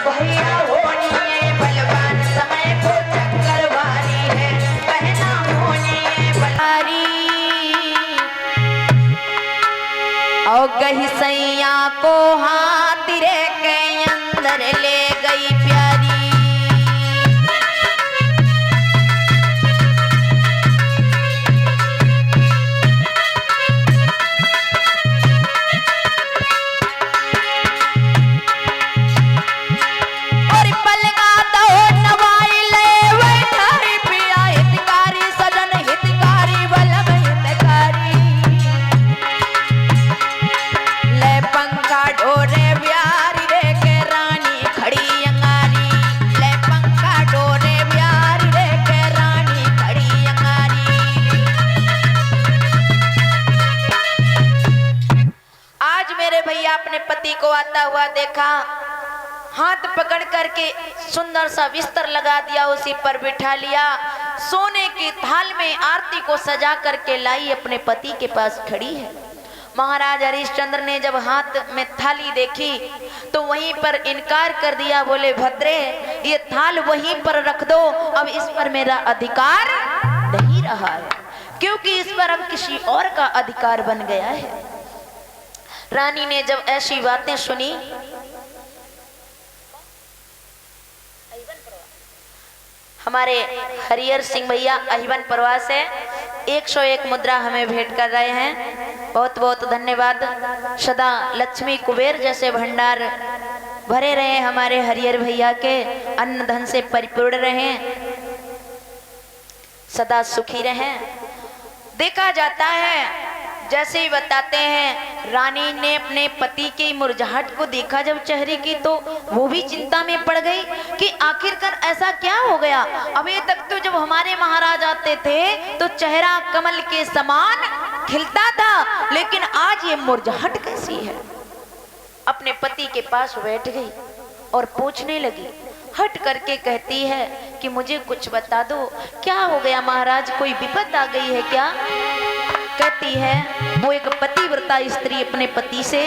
भैया होनी है बलवान, समय को चक्कर वारी है, बहना होनी है बलारी। और गही सैया को हाथ रे के अंदर ले गई प्यारी। अपने पति को आता हुआ देखा, हाथ पकड़ करके सुंदर सा बिस्तर लगा दिया, उसी पर बिठा लिया, सोने की थाल में आरती को सजा करके लाई, अपने पति के पास खड़ी है। महाराज हरिश्चंद्र ने जब हाथ में थाली देखी तो वहीं पर इनकार कर दिया, बोले भद्रे ये थाल वहीं पर रख दो, अब इस पर मेरा अधिकार नहीं रहा है, क्योंकि इस पर अब किसी और का अधिकार बन गया है। रानी ने जब ऐसी बातें सुनी, हमारे हरिहर सिंह भैया अहिवन प्रवास है 101 मुद्रा हमें भेंट कर रहे हैं, बहुत बहुत धन्यवाद। सदा लक्ष्मी कुबेर जैसे भंडार भरे रहे हमारे हरिहर भैया के, अन्न धन से परिपूर्ण रहे, सदा सुखी रहे। देखा जाता है, जैसे ही बताते हैं, रानी ने अपने पति की मुरझाहट को देखा जब चेहरे की, तो वो भी चिंता में पड़ गई कि आखिरकार ऐसा क्या हो गया। अभी तक तो जब हमारे महाराज आते थे तो चेहरा कमल के समान खिलता था, लेकिन आज ये मुरझाहट कैसी है। अपने पति के पास बैठ गई और पूछने लगी, हट करके कहती है कि मुझे कुछ बता दो, क्या हो गया महाराज, कोई विपद आ गई है क्या। कहती है वो एक पतिव्रता स्त्री अपने पति से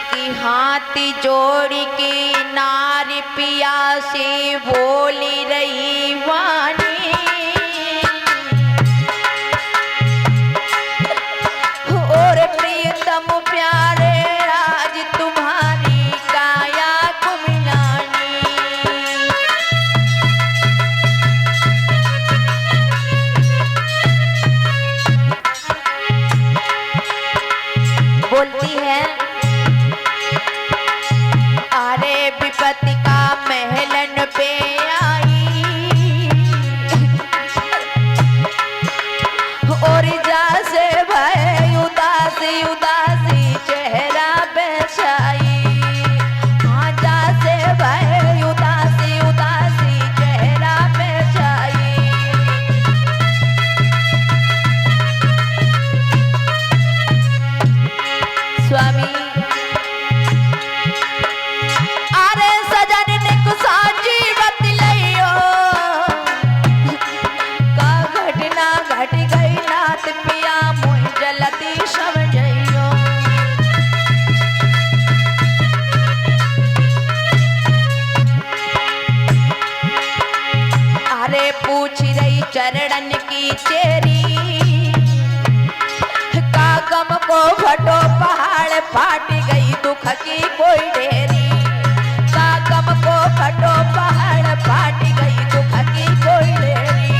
कि हाथ जोड़ के नारी पिया से बोली रही वाणी, और प्रियतम प्यारे आज तुम्हारी काया कुमिलानी। बोलती है अरे विपत्ति का महलन पे आई, और जा से भय उदासी उदासी चेहरा बेचाई, हाँ जा से भय उदासी उदासी चेहरा बेचाई। स्वामी अरे सजन ने कुसा जीवत लियो, का घटना घट गई नाथ पिया मोह जलती समझियो। अरे पूछ रही चरणन की चेरी, गम को फटो पहाड़ फाट गई दुख की कोई ढेरी, गम को फटो पहाड़ फाट गई दुख की कोई ढेरी।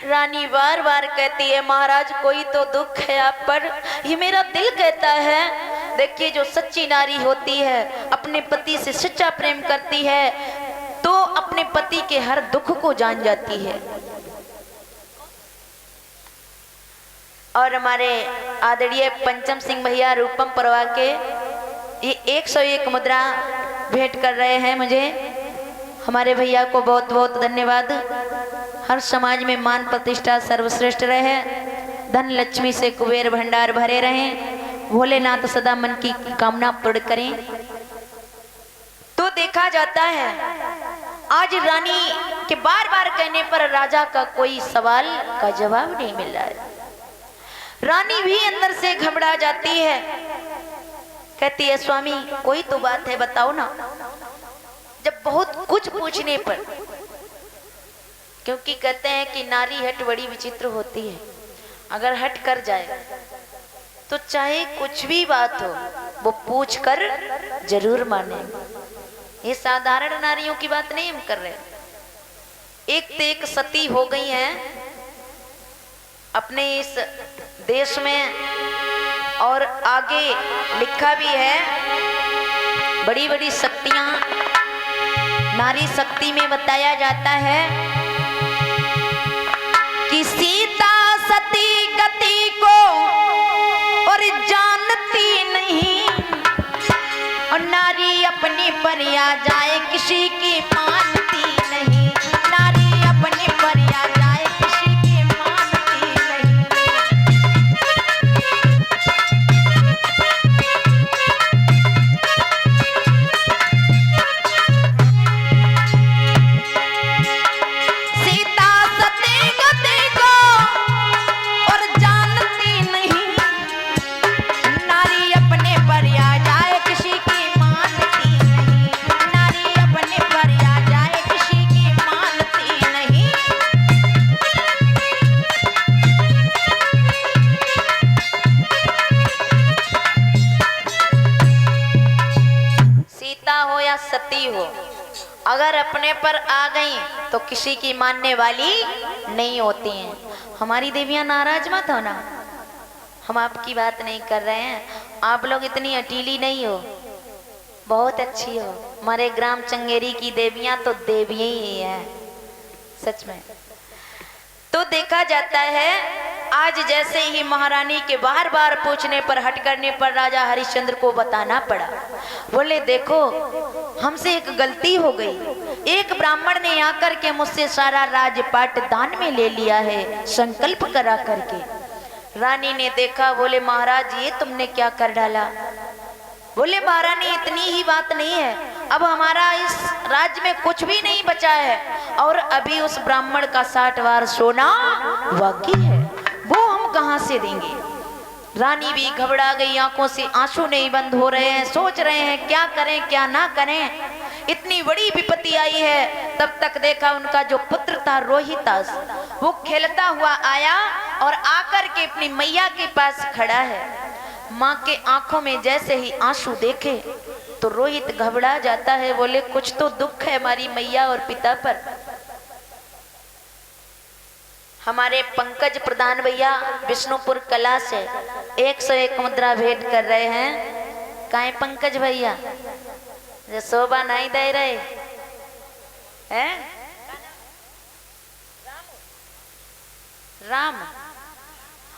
रानी बार बार कहती है महाराज कोई तो दुख है आप पर, ये मेरा दिल कहता है। देखिए जो सच्ची नारी होती है, अपने पति से सच्चा प्रेम करती है, तो अपने पति के हर दुख को जान जाती है। और हमारे आदरणीय पंचम सिंह भैया रूपम परवा के ये 101 मुद्रा भेंट कर रहे हैं मुझे। हमारे भैया को बहुत बहुत धन्यवाद। हर समाज में मान प्रतिष्ठा सर्वश्रेष्ठ रहे, धन लक्ष्मी से कुबेर भंडार भरे रहें, भोलेनाथ सदा मन की कामना पूर्ण करें। तो देखा देखा जाता है आज रानी के बार बार कहने पर राजा का कोई सवाल का जवाब नहीं मिल रहा है। रानी भी अंदर से घबरा जाती है, कहती है स्वामी कोई तो बात है बताओ ना। जब बहुत कुछ पूछने पर, क्योंकि कहते हैं कि नारी हट बड़ी विचित्र होती है, अगर हट कर जाए तो चाहे कुछ भी बात हो वो पूछ कर जरूर माने। ये साधारण नारियों की बात नहीं हम कर रहे, एक तो एक सती हो गई हैं अपने इस देश में, और आगे लिखा भी है बड़ी बड़ी शक्तियां नारी शक्ति में बताया जाता है कि सीता सती गति को और जानती नहीं, और नारी अपनी पर आ जाए किसी की मानती नहीं, नारी अपनी पर आ जाए किसी की मानती नहीं। सीता सती गति को और जानती नहीं, नारी अपने पर आ जाए किसी की मानती नहीं, नारी अपने पर आ जाए किसी की मानती नहीं। सीता हो या सती हो, अगर अपने पर आ गई तो किसी की मानने वाली नहीं होती हैं। हमारी देवियां नाराज मत हो ना, हम आपकी बात नहीं कर रहे हैं, आप लोग इतनी अटीली नहीं हो, बहुत अच्छी हो। हमारे ग्राम चंगेरी की देवियां तो देवियां ही हैं सच में। तो देखा जाता है आज जैसे ही महारानी के बार बार पूछने पर हट करने पर राजा हरिश्चंद्र को बताना पड़ा। बोले देखो हमसे एक गलती हो गई, एक ब्राह्मण ने आकर के मुझसे सारा राजपाट दान में ले लिया है संकल्प करा करके। रानी ने देखा, बोले महाराज ये तुमने क्या कर डाला। बोले महारानी इतनी ही बात नहीं है, अब हमारा इस राज्य में कुछ भी नहीं बचा है, और अभी उस ब्राह्मण का 60 वार सोना बाकी है, वो हम कहां से देंगे। रानी भी घबरा गई, आंखों से आंसू नहीं बंद हो रहे हैं, सोच रहे हैं क्या करें क्या ना करें, इतनी बड़ी विपत्ति आई है। तब तक देखा उनका जो पुत्र था रोहितास, वो खेलता हुआ आया और आकर के अपनी मैया के पास खड़ा है। माँ के आंखों में जैसे ही आंसू देखे तो रोहित घबरा जाता है, बोले कुछ तो दुख है हमारी मैया और पिता पर। हमारे पंकज प्रधान भैया विष्णुपुर कला से 101 मुद्रा भेंट कर रहे हैं। काहे पंकज भैया जो शोभा नहीं दे रहे हैं, राम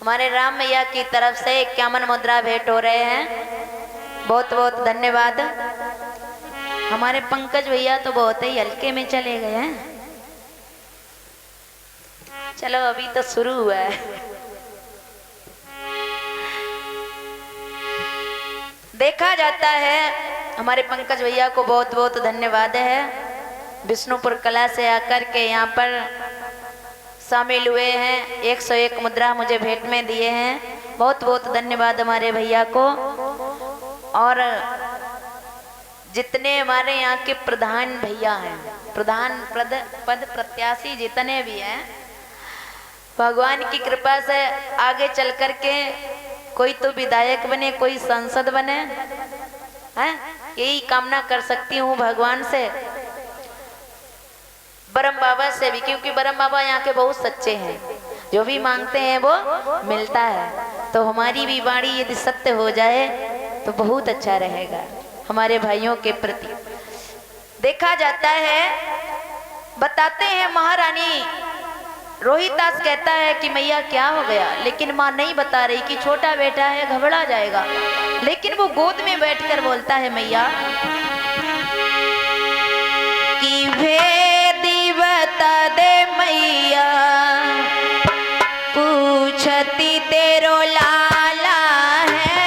हमारे राम भैया की तरफ से 51 मुद्रा भेंट हो रहे हैं, बहुत बहुत धन्यवाद। हमारे पंकज भैया तो बहुत ही हल्के में चले गए हैं। चलो अभी तो शुरू हुआ है। देखा जाता है हमारे पंकज भैया को बहुत बहुत धन्यवाद है, विष्णुपुर कला से आकर के यहाँ पर शामिल हुए हैं, 101 मुद्रा मुझे भेंट में दिए हैं, बहुत बहुत धन्यवाद हमारे भैया को। और जितने हमारे यहाँ के प्रधान भैया हैं, प्रधान पद प्रत्याशी जितने भी हैं, भगवान की कृपा से आगे चल कर के कोई तो विधायक बने, कोई सांसद बने, हैं, यही कामना कर सकती हूँ भगवान से, ब्रह्म बाबा से भी, क्योंकि ब्रह्म बाबा यहाँ के बहुत सच्चे हैं, जो भी मांगते हैं वो मिलता है। तो हमारी भी वाणी यदि सत्य हो जाए तो बहुत अच्छा रहेगा हमारे भाइयों के प्रति। देखा जाता है, बताते हैं महारानी, रोहितास कहता है कि मैया क्या हो गया, लेकिन माँ नहीं बता रही कि छोटा बेटा है घबरा जाएगा, लेकिन वो गोद में बैठकर बोलता है मैया कि भेदी बता दे मैया, पूछती तेरो लाला है,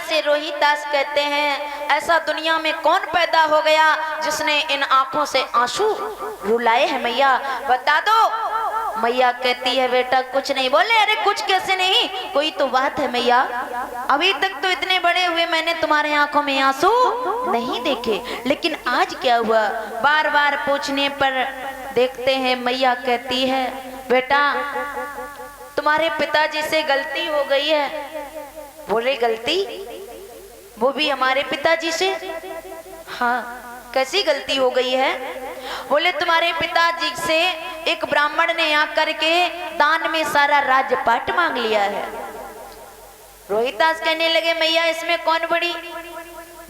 से रोहिदास कहते हैं, ऐसा दुनिया में कौन पैदा हो गया जिसने इन आंखों से आंसू रुलाए हैं मैया, बता दो। मैया कहती है बेटा कुछ नहीं। बोले अरे कुछ कैसे नहीं, कोई तो बात है मैया, अभी तक तो इतने बड़े हुए मैंने तुम्हारे आंखों में आंसू नहीं देखे, लेकिन आज क्या हुआ। बार बार पूछने पर देखते हैं मैया कहती है बेटा तुम्हारे पिताजी से गलती हो गई है। बोले गलती, वो भी हमारे पिताजी से? हाँ, कैसी गलती हो गई है? बोले तुम्हारे पिताजी से एक ब्राह्मण ने आकर के दान में सारा राजपाट मांग लिया है। रोहिदास कहने लगे मैया इसमें कौन बड़ी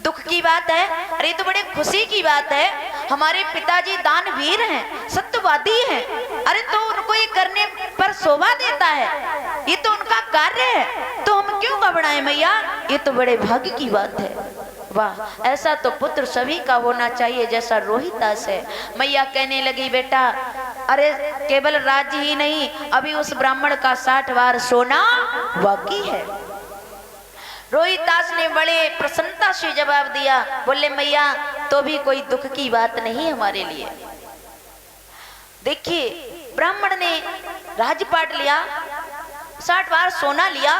दुख की बात है, अरे तो बड़े खुशी की बात है, हमारे पिताजी दानवीर हैं, सत्यवादी हैं, अरे तो उनको ये करने पर शोभा देता है, ये तो उनका कार्य है, तो हम क्यों घबराएं मैया, ये तो बड़े भाग्य की बात है। वाह, ऐसा तो पुत्र सभी का होना चाहिए जैसा रोहिदास है। मैया कहने लगी बेटा अरे केवल राज्य ही नहीं, अभी उस ब्राह्मण का 60 वार सोना बाकी है। रोहिदास ने बड़े प्रसन्नता से जवाब दिया। बोले मैया तो भी कोई दुख की बात नहीं हमारे लिए। देखिए ब्राह्मण ने राजपाट लिया, 60 बार सोना लिया,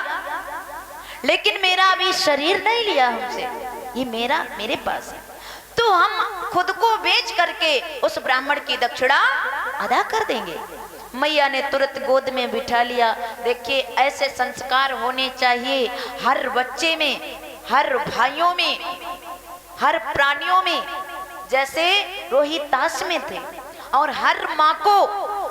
लेकिन मेरा अभी शरीर नहीं लिया हमसे, ये मेरे पास है, तो हम खुद को बेच करके उस ब्राह्मण की दक्षिणा अदा कर देंगे। मैया ने तुरंत गोद में बिठा लिया। देखिए ऐसे संस्कार होने चाहिए हर बच्चे में, हर भाइयों में, हर प्राणियों में, जैसे रोहिदास में थे। और हर माँ को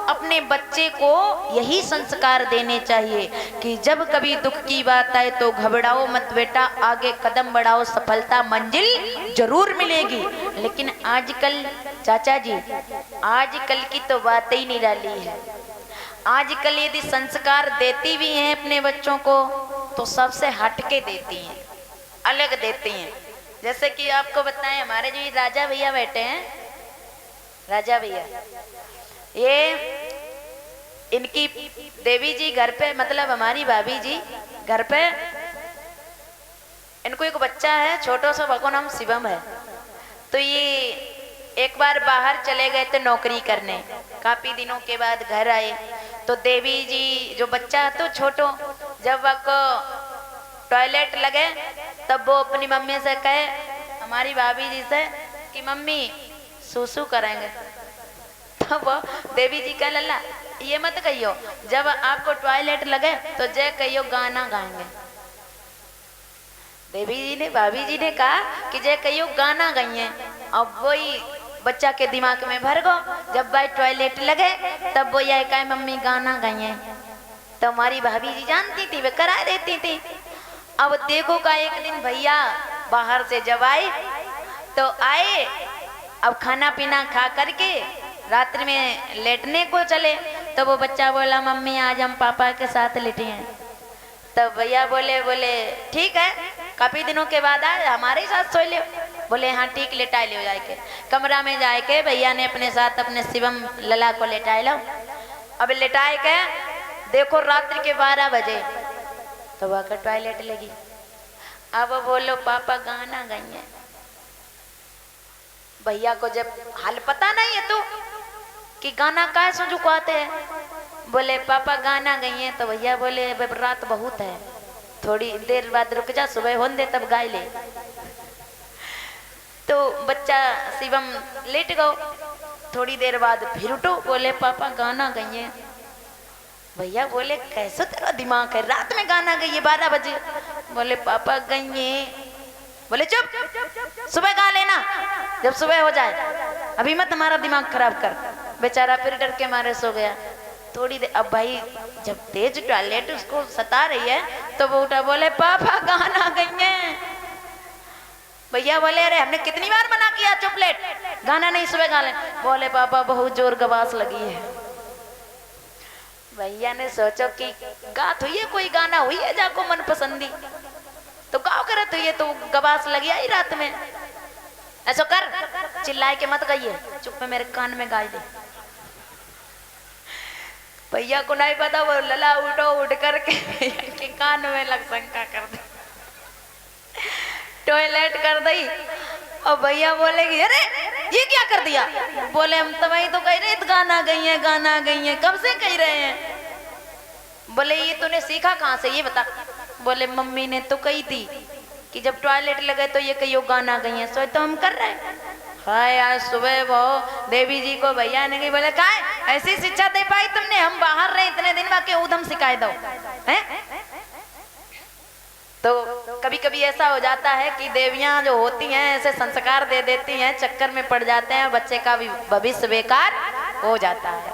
अपने बच्चे को यही संस्कार देने चाहिए कि जब कभी दुख की बात आए तो घबराओ मत बेटा, आगे कदम बढ़ाओ, सफलता मंजिल जरूर मिलेगी। लेकिन आजकल चाचा जी, आजकल की तो बात ही निराली है। आजकल यदि संस्कार देती भी हैं अपने बच्चों को तो सबसे हटके देती हैं, अलग देती हैं। जैसे कि आपको बताएं, हमारे जो राजा भैया बैठे हैं, राजा भैया, ये इनकी देवी जी घर पे, मतलब हमारी भाभी जी घर पे, इनको एक बच्चा है छोटा सा, भगवान नाम शिवम है। तो ये एक बार बाहर चले गए थे नौकरी करने, काफी दिनों के बाद घर आए तो देवी जी जो बच्चा है तो छोटो, जब वो टॉयलेट लगे तब वो अपनी मम्मी से कहे, हमारी भाभी जी से, कि मम्मी सूसू करेंगे। तो वो देवी जी कह लल्ला ये मत कहियो, जब आपको टॉयलेट लगे तो जय कहियो गाना गाएंगे। देवी जी ने, भाभी जी ने कहा कि जय कहियो गाना गाइए। अब वही बच्चा के दिमाग में भर गो, जब भाई टॉयलेट लगे तब वो यह कहे मम्मी गाना गाइए। तो हमारी भाभी जी जानती थी, वे करा देती थी। अब देखो का एक दिन भैया बाहर से जब आए तो आए, अब खाना पीना खा करके रात्रि में लेटने को चले, तो वो बच्चा बोला मम्मी आज हम पापा के साथ लेटे हैं। तब भैया बोले ठीक है, काफी दिनों के बाद आए, हमारे साथ सो ले। बोले हाँ ठीक, लेटाए ले जाके। कमरा में जाके भैया ने अपने साथ अपने शिवम लला को लेटाए लो। अब लेटाए के देखो रात्रि के 12 बजे तो वह का टॉयलेट लगी। अब बोलो पापा गाना गाइए। भैया को जब हाल पता नहीं है तो कि गाना काय सो झुकाते हैं, बोले पापा गाना गाइए। तो भैया बोले रात बहुत है, थोड़ी देर बाद रुक जा, सुबह होने दे तब गाय ले। तो बच्चा शिवम लेट गो, थोड़ी देर बाद फिर उठो, बोले पापा गाना गाइए। भैया बोले कैसे तेरा दिमाग है, रात में गाना गाइए 12 बजे। बोले पापा गाइए। बोले चुप, सुबह गा लेना जब सुबह हो जाए, अभी मत हमारा दिमाग खराब कर। बेचारा फिर डर के मारे सो गया। थोड़ी देर, अब भाई जब तेज टॉयलेट उसको सता रही है तो वो उठा, बोले पापा गाना गाइए। भैया बोले अरे हमने कितनी बार मना किया, चुप लेट, गाना नहीं, सुबह गा ले। बोले पापा बहुत जोर गवास लगी है। भैया ने सोचो कि गात हुई है, कोई गाना हुई है जाको मन पसंदी, तो गाओ करत हुई है, तो गवास लगी आई रात में। ऐसा कर, चिल्लाए के मत गाइए, चुप में मेरे कान में गाय दे। भैया को नहीं पता, वो लला उठो, उठ करके भैया के कान में लग शंका कर दे। टॉयलेट कर दी। और भैया बोलेगी अरे ये क्या कर दिया? बोले हम तो वही तो कह रहे थे गाना गई है, गाना गई है, कब से कह रहे हैं। बोले ये तूने सीखा कहाँ से ये बता? बोले मम्मी ने तो कही थी कि जब टॉयलेट लगे तो ये कहियो गाना गई है, सो तो हम कर रहे हैं। हाय आज सुबह वो देवी जी को भैया ने कही, बोले का ऐसी शिक्षा दे पाई तुमने? हम बाहर रहे इतने दिन बाकी उधम सिखाए दो हैं। तो कभी कभी ऐसा हो जाता है कि देवियां जो होती हैं ऐसे संस्कार दे देती हैं, चक्कर में पड़ जाते हैं, बच्चे का भी भविष्य बेकार हो जाता है।